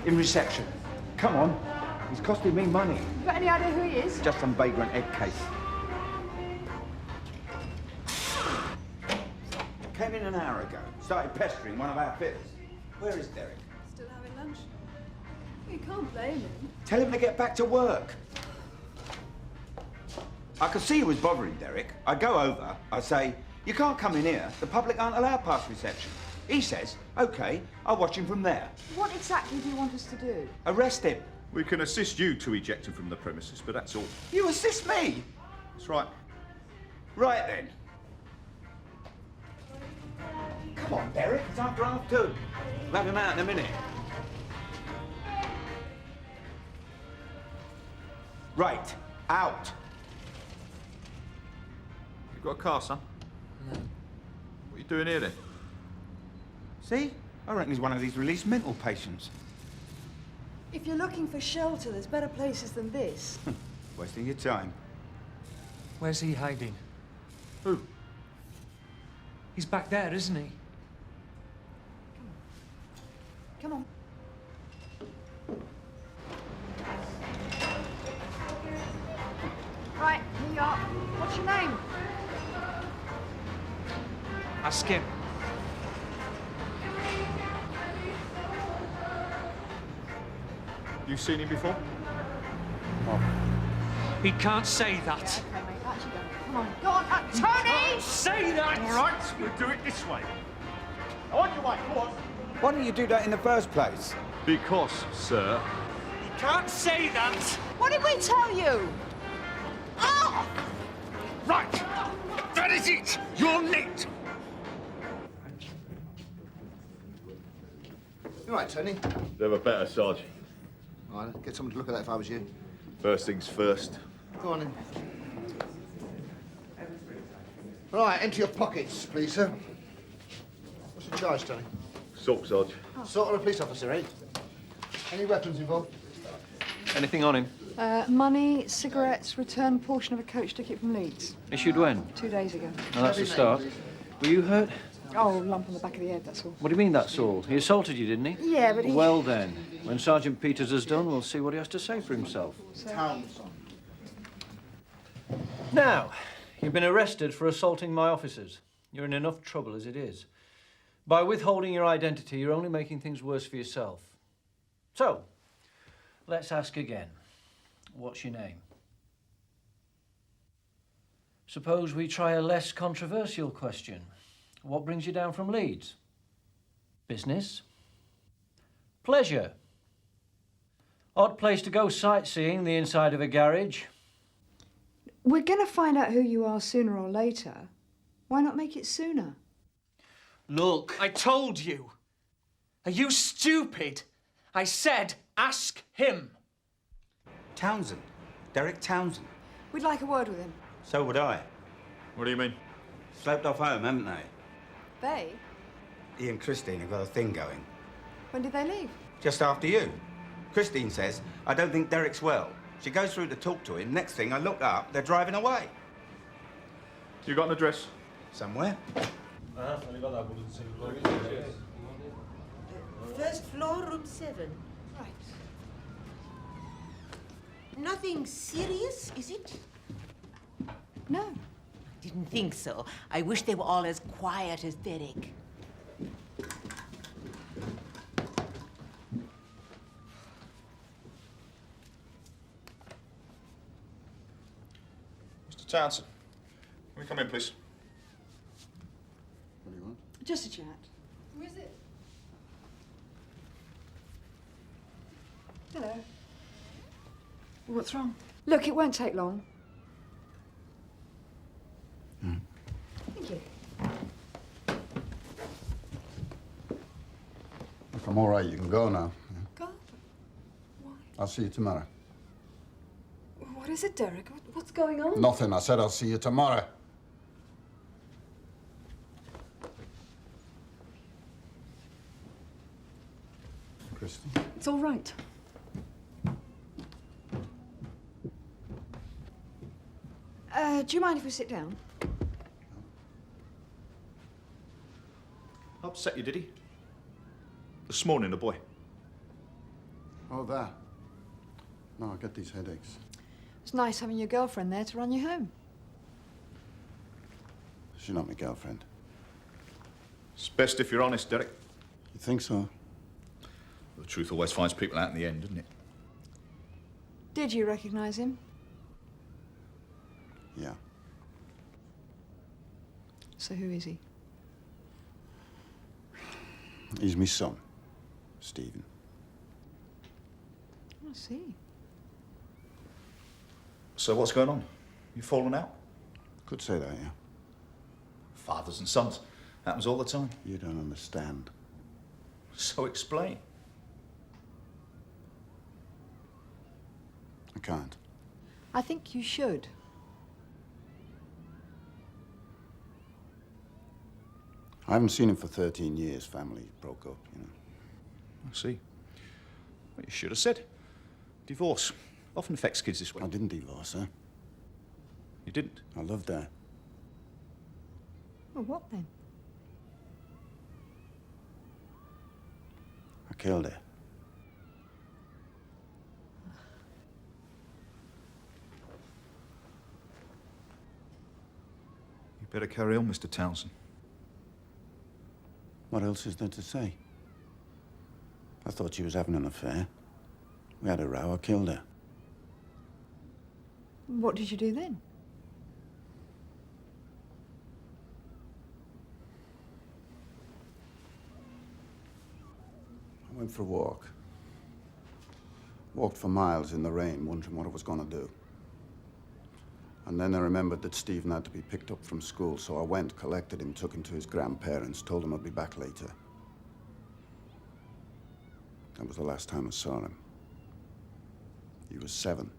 in reception. Come on. He's costing me money. You got any idea who he is? Just some vagrant egg case. Came in an hour ago. Started pestering one of our fitters. Where is Derek? Still having lunch. You can't blame him. Tell him to get back to work. I could see he was bothering Derek. I go over, I say, you can't come in here. The public aren't allowed past reception. He says, OK, I'll watch him from there. What exactly do you want us to do? Arrest him. We can assist you to eject him from the premises, but that's all. You assist me? That's right. Right then. Come on, Derek, it's after 2:30. We'll have him out in a minute. Right, out. You got a car, son? No. What are you doing here then? See? I reckon he's one of these released mental patients. If you're looking for shelter, there's better places than this. Wasting your time. Where's he hiding? Who? He's back there, isn't he? Come on. Right, here you are. What's your name? Ask him. You seen him before? He can't say that. Okay, mate, actually go. Come on, go on, Tony! Say that! All right, we'll do it this way. On your way, go on. Why didn't you do that in the first place? Because, sir, He can't say that! What did we tell you? Oh! right, that is it. You're nicked. You all right, Tony? Never better, Sarge. All right, get someone to look at that if I was you. First things first. Go on in. Right, empty your pockets, please, sir. What's the charge, Tony? Salt, Sarge. Sort of a police officer, eh? Any weapons involved? Anything on him? Money, cigarettes, return portion of a coach ticket from Leeds. Issued when? 2 days ago. Well, that's a start. Were you hurt? Oh, lump on the back of the head, that's all. What do you mean that's all? He assaulted you, didn't he? Yeah, but he... Well then, when Sergeant Peters has done, we'll see what he has to say for himself. Now, you've been arrested for assaulting my officers. You're in enough trouble as it is. By withholding your identity, you're only making things worse for yourself. So, let's ask again. What's your name? Suppose we try a less controversial question. What brings you down from Leeds? Business? Pleasure? Odd place to go sightseeing, the inside of a garage? We're going to find out who you are sooner or later. Why not make it sooner? Look, I told you. Are you stupid? I said ask him. Townsend. Derek Townsend. We'd like a word with him. So would I. What do you mean? Sloped off home, haven't they? They? He and Christine have got a thing going. When did they leave? Just after you. Christine says, I don't think Derek's well. She goes through to talk to him. Next thing I look up, they're driving away. You got an address? Somewhere. First floor, room 7. Right. Nothing serious, is it? No. Didn't think so. I wish they were all as quiet as Derek. Mr. Townsend, can we come in, please? What do you want? Just a chat. Who is it? Hello. What's wrong? Look, it won't take long. Thank you. If I'm all right, you can go now. Go? Why? I'll see you tomorrow. What is it, Derek? What's going on? Nothing. I said I'll see you tomorrow. Christy? It's all right. Do you mind if we sit down? Upset you, did he? This morning, the boy. Oh, that. No, I get these headaches. It's nice having your girlfriend there to run you home. She's not my girlfriend. It's best if you're honest, Derek. You think so? The truth always finds people out in the end, doesn't it? Did you recognise him? Yeah. So who is he? He's my son, Stephen. I see. So what's going on? You fallen out? Could say that, yeah. Fathers and sons. Happens all the time. You don't understand. So explain. I can't. I think you should. I haven't seen him for 13 years. Family broke up, you know. I see. Well, you should have said. Divorce often affects kids this way. I didn't divorce her. You didn't? I loved her. Well, what then? I killed her. You better carry on, Mr. Townsend. What else is there to say? I thought she was having an affair. We had a row. I killed her. What did you do then? I went for a walk. Walked for miles in the rain, wondering what I was going to do. And then I remembered that Stephen had to be picked up from school, so I went, collected him, took him to his grandparents, told him I'd be back later. That was the last time I saw him. He was 7.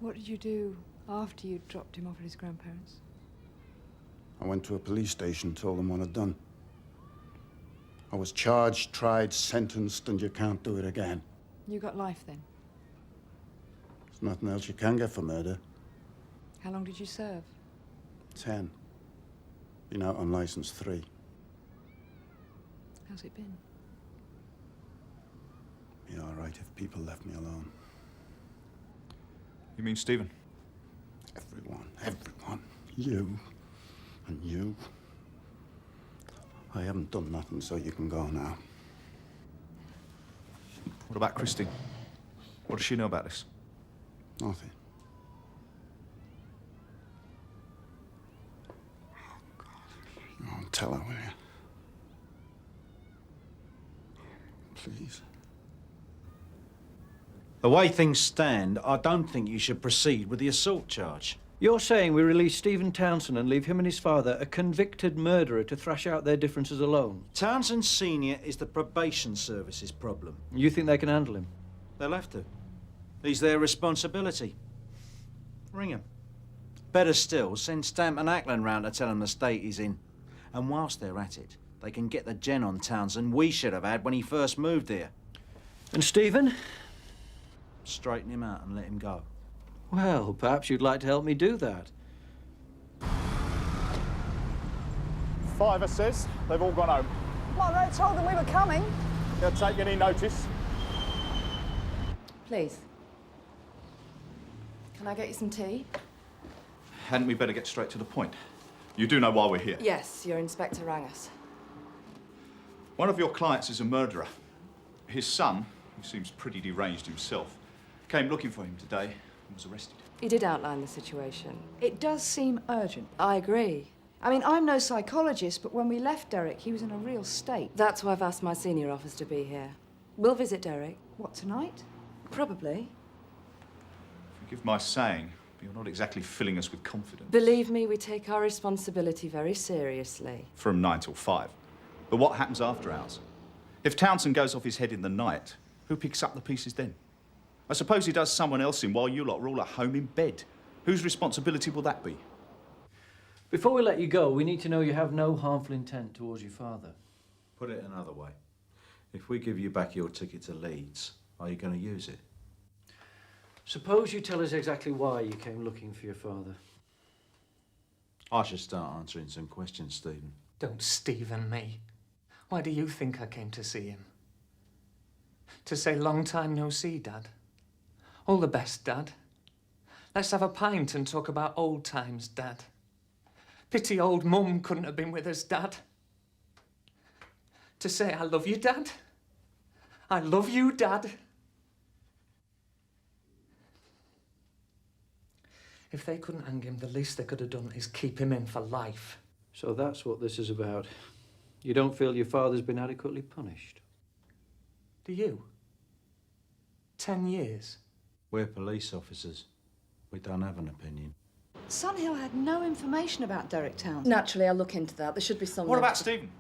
What did you do after you dropped him off at his grandparents'? I went to a police station, told them what I'd done. I was charged, tried, sentenced, and you can't do it again. You got life then? There's nothing else you can get for murder. How long did you serve? 10. Been out on license 3. How's it been? Be all right if people left me alone. You mean Stephen? Everyone. You. And you. I haven't done nothing, so you can go now. What about Christine? What does she know about this? Nothing. Oh, tell her, will you? Please. The way things stand, I don't think you should proceed with the assault charge. You're saying we release Stephen Townsend and leave him and his father, a convicted murderer, to thrash out their differences alone? Townsend Senior is the probation service's problem. You think they can handle him? They'll have to. He's their responsibility. Ring him. Better still, send Stamp and Ackland round to tell him the state he's in. And whilst they're at it, they can get the gen on Townsend we should have had when he first moved here. And Stephen? Straighten him out and let him go. Well, perhaps you'd like to help me do that. 5 says they've all gone home. Well, they told them we were coming. They'll take any notice. Please. Can I get you some tea? Hadn't we better get straight to the point? You do know why we're here. Yes, your inspector rang us. One of your clients is a murderer. His son, who seems pretty deranged himself, came looking for him today and was arrested. He did outline the situation. It does seem urgent. I agree. I mean, I'm no psychologist, but when we left Derek, he was in a real state. That's why I've asked my senior officer to be here. We'll visit Derek. What, tonight? Probably. Forgive my saying, but you're not exactly filling us with confidence. Believe me, we take our responsibility very seriously. From 9 till 5. But what happens after hours? If Townsend goes off his head in the night, who picks up the pieces then? I suppose he does someone else in while you lot are all at home in bed. Whose responsibility will that be? Before we let you go, we need to know you have no harmful intent towards your father. Put it another way. If we give you back your ticket to Leeds, are you going to use it? Suppose you tell us exactly why you came looking for your father. I should start answering some questions, Stephen. Don't Stephen me. Why do you think I came to see him? To say long time no see, Dad. All the best, Dad. Let's have a pint and talk about old times, Dad. Pity old Mum couldn't have been with us, Dad. To say I love you, Dad. I love you, Dad. If they couldn't hang him, the least they could have done is keep him in for life. So that's what this is about. You don't feel your father's been adequately punished? Do you? 10 years? We're police officers. We don't have an opinion. Sunhill had no information about Derek Townsend. Naturally, I'll look into that. There should be some... What about Stephen?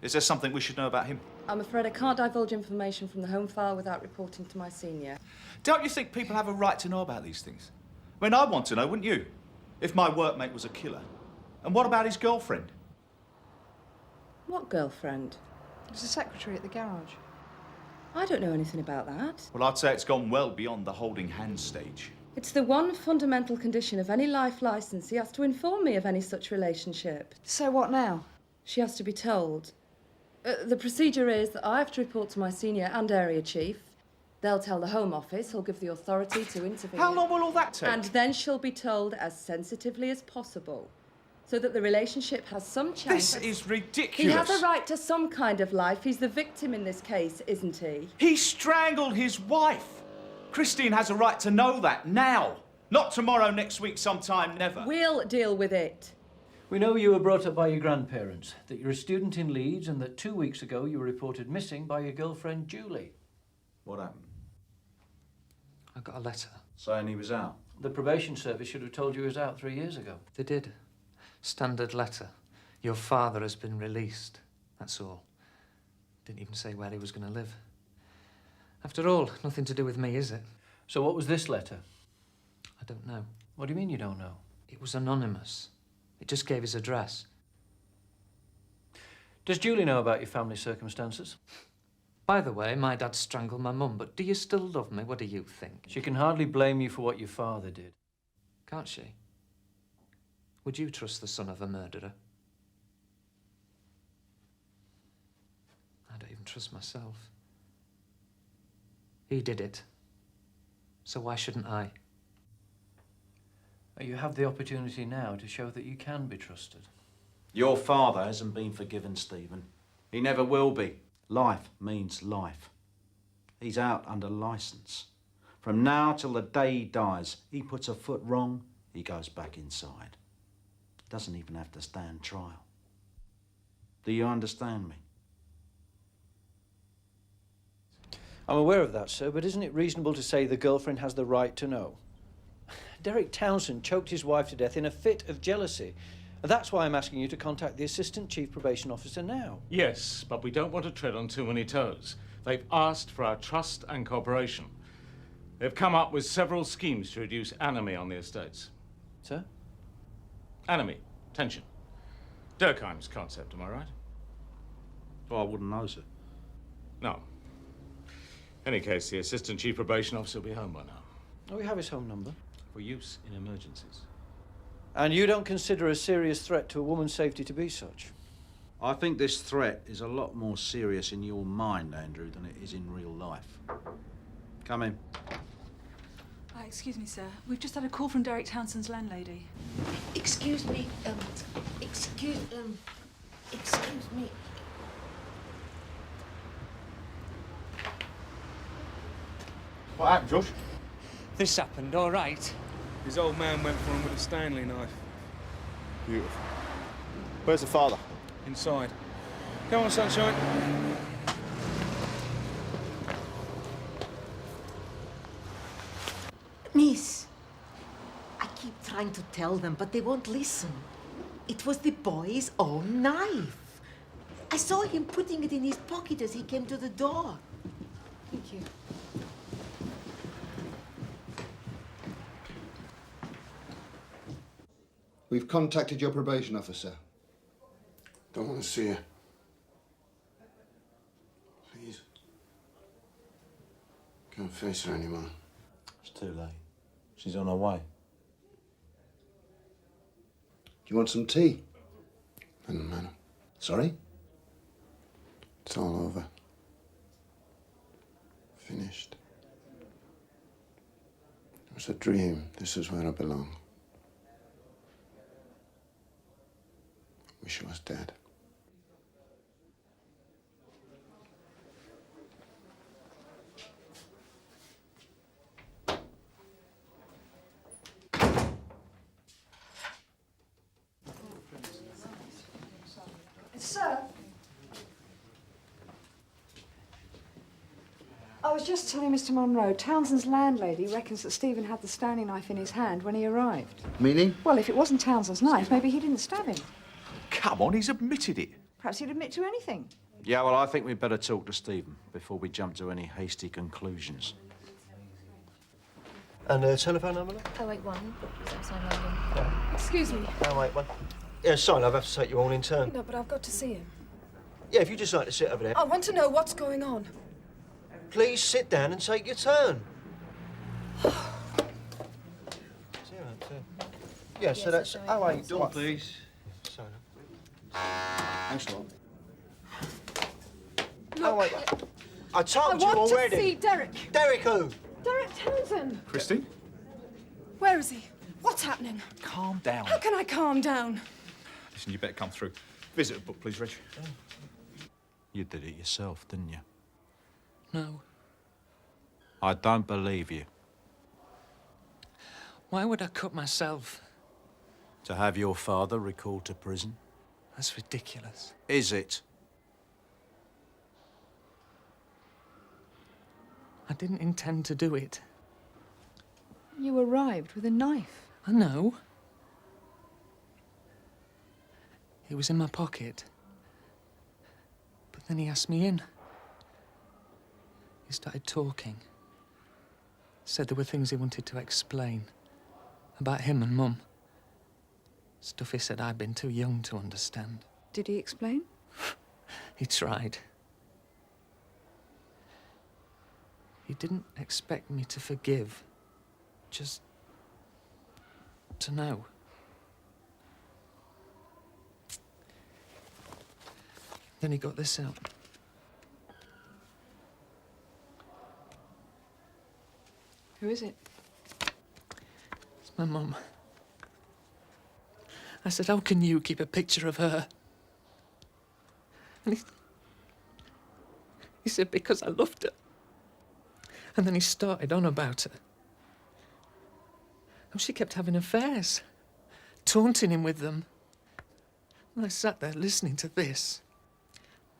Is there something we should know about him? I'm afraid I can't divulge information from the home file without reporting to my senior. Don't you think people have a right to know about these things? I mean, I'd want to know, wouldn't you? If my workmate was a killer. And what about his girlfriend? What girlfriend? It was the secretary at the garage. I don't know anything about that. Well, I'd say it's gone well beyond the holding hands stage. It's the one fundamental condition of any life licence. He has to inform me of any such relationship. So what now? She has to be told. The procedure is that I have to report to my senior and area chief. They'll tell the Home Office, who'll give the authority to intervene. How long will all that take? And then she'll be told as sensitively as possible, so that the relationship has some chance. This is ridiculous. He has a right to some kind of life. He's the victim in this case, isn't he? He strangled his wife. Christine has a right to know that now. Not tomorrow, next week, sometime, never. We'll deal with it. We know you were brought up by your grandparents, that you're a student in Leeds, and that 2 weeks ago you were reported missing by your girlfriend, Julie. What happened? I got a letter. Saying he was out? The probation service should have told you he was out 3 years ago. They did. Standard letter. Your father has been released. That's all. Didn't even say where he was going to live. After all, nothing to do with me, is it? So what was this letter? I don't know. What do you mean you don't know? It was anonymous. It just gave his address. Does Julie know about your family circumstances? By the way, my dad strangled my mum, but do you still love me? What do you think? She can hardly blame you for what your father did. Can't she? Would you trust the son of a murderer? I don't even trust myself. He did it. So why shouldn't I? You have the opportunity now to show that you can be trusted. Your father hasn't been forgiven, Stephen. He never will be. Life means life. He's out under licence. From now till the day he dies, he puts a foot wrong, he goes back inside. Doesn't even have to stand trial. Do you understand me? I'm aware of that, sir, but isn't it reasonable to say the girlfriend has the right to know? Derek Townsend choked his wife to death in a fit of jealousy. That's why I'm asking you to contact the Assistant Chief Probation Officer now. Yes, but we don't want to tread on too many toes. They've asked for our trust and cooperation. They've come up with several schemes to reduce anomie on the estates. Sir? Anomie, tension. Durkheim's concept, am I right? Oh, I wouldn't know, sir. No. In any case, the Assistant Chief Probation Officer will be home by now. Oh, we have his home number. For use in emergencies. And you don't consider a serious threat to a woman's safety to be such? I think this threat is a lot more serious in your mind, Andrew, than it is in real life. Come in. Excuse me, sir. We've just had a call from Derek Townsend's landlady. Excuse me, excuse me. What happened, Josh? This happened, all right. His old man went for him with a Stanley knife. Beautiful. Where's the father? Inside. Come on, sunshine. Miss, I keep trying to tell them, but they won't listen. It was the boy's own knife. I saw him putting it in his pocket as he came to the door. Thank you. We've contacted your probation officer. Don't want to see her. Please. Can't face her anymore. It's too late. She's on her way. Do you want some tea? Doesn't matter. Sorry? It's all over. Finished. It was a dream. This is where I belong. Wish I was dead. Sir? I was just telling Mr. Monroe, Townsend's landlady reckons that Stephen had the Stanley knife in his hand when he arrived. Meaning? Well, if it wasn't Townsend's knife, maybe he didn't stab him. Come on, he's admitted it. Perhaps he'd admit to anything. Yeah, well, I think we'd better talk to Stephen before we jump to any hasty conclusions. And the telephone number? 081. Excuse me. 081. Yeah, sorry, I'll have to take you all in turn. No, but I've got to see him. Yeah, if you just like to sit over there. I want to know what's going on. Please sit down and take your turn. 02. Yeah, so that's 08. Door, please. Sorry. Thanks a lot. Oh, wait. I told you I want already. to see Derek. Derek who? Derek Townsend. Christine? Where is he? What's happening? Calm down. How can I calm down? Listen, you better come through. Visitor book, please, Reg. You did it yourself, didn't you? No. I don't believe you. Why would I cut myself? To have your father recalled to prison? That's ridiculous. Is it? I didn't intend to do it. You arrived with a knife. I know. It was in my pocket. But then he asked me in. He started talking. Said there were things he wanted to explain. About him and Mum. Stuff he said I'd been too young to understand. Did he explain? He tried. He didn't expect me to forgive. Just to know. Then he got this out. Who is it? It's my mum. I said, how can you keep a picture of her? And he said, because I loved her. And then he started on about her. And she kept having affairs, taunting him with them. And I sat there listening to this.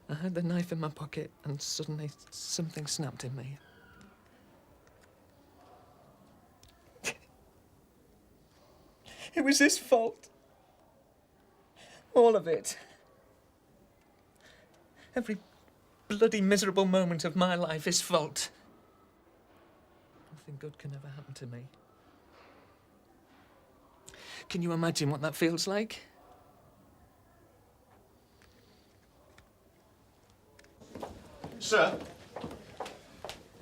I had the knife in my pocket and suddenly something snapped in me. It was his fault. All of it. Every bloody miserable moment of my life, his fault. Nothing good can ever happen to me. Can you imagine what that feels like? Sir,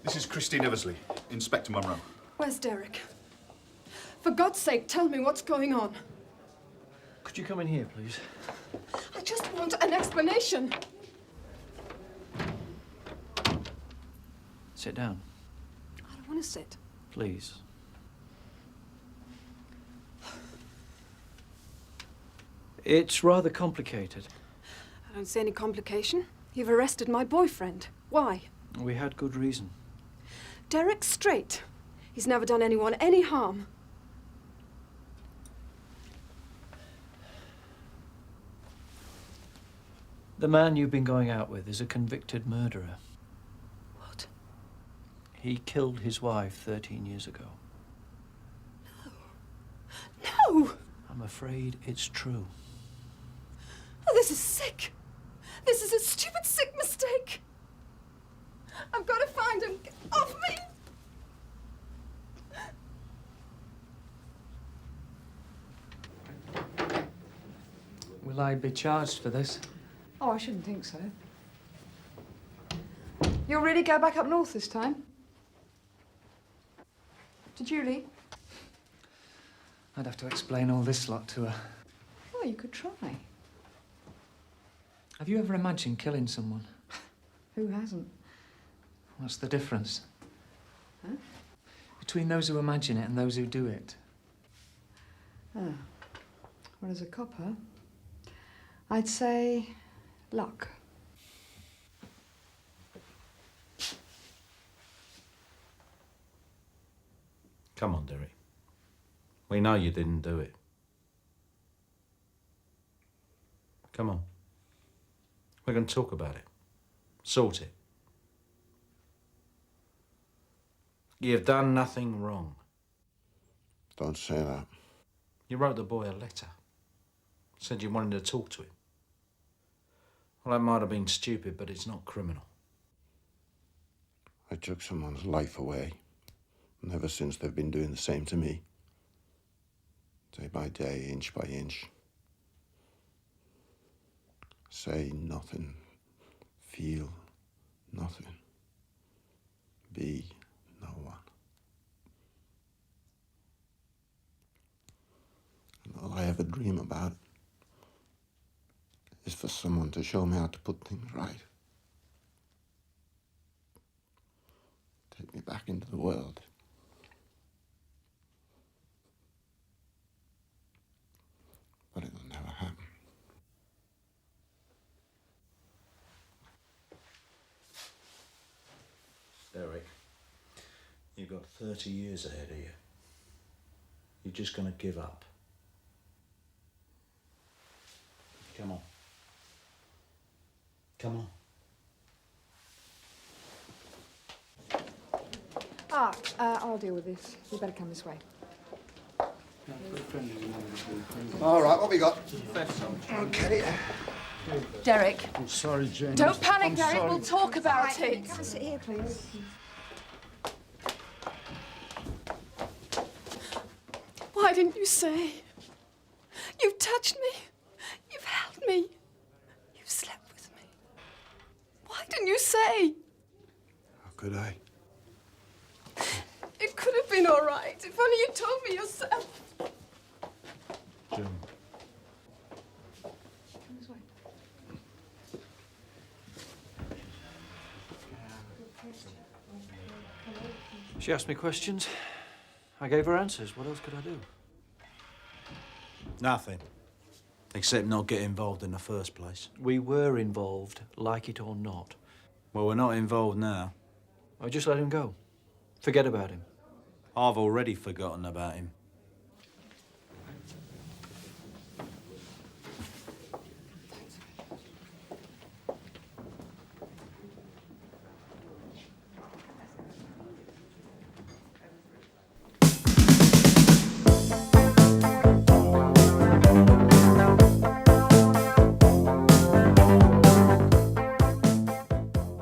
this is Christine Eversley, Inspector Monroe. Where's Derek? For God's sake, tell me what's going on. Could you come in here, please? I just want an explanation. Sit down, I don't want to sit. please. It's rather complicated. I don't see any complication. You've arrested my boyfriend. Why? We had good reason. Derek's straight. He's never done anyone any harm. The man you've been going out with is a convicted murderer. What? He killed his wife 13 years ago. No! I'm afraid it's true. Oh, this is sick. This is a stupid, sick mistake. I've got to find him. Get off me! Will I be charged for this? Oh, I shouldn't think so. You'll really go back up north this time? To Julie? I'd have to explain all this lot to her. Well, you could try. Have you ever imagined killing someone? Who hasn't? What's the difference? Huh? Between those who imagine it and those who do it. Oh. Well, as a copper, I'd say luck. Come on, Derek. We know you didn't do it. Come on. We're going to talk about it. Sort it. You've done nothing wrong. Don't say that. You wrote the boy a letter. Said you wanted to talk to him. Well, that might have been stupid, but it's not criminal. I took someone's life away. And ever since they've been doing the same to me. Day by day, inch by inch. Say nothing. Feel nothing. Be no one. And all I ever dream about is for someone to show me how to put things right. Take me back into the world. But it'll never happen. Derek, you've got 30 years ahead of you. You're just going to give up. Come on. Come on. I'll deal with this. You better come this way. All right, what we got? Okay. Derek. I'm sorry, James. Don't panic, I'm Derek. sorry. We'll talk about Right, it. come and sit here, please. Why didn't you say? You've touched me. You've held me. You've slept with me. Why didn't you say? How could I? It could have been all right if only you told me yourself. June. Come this way. She asked me questions. I gave her answers. What else could I do? Nothing. Except not get involved in the first place. We were involved, like it or not. Well, we're not involved now. I just let him go. Forget about him. I've already forgotten about him.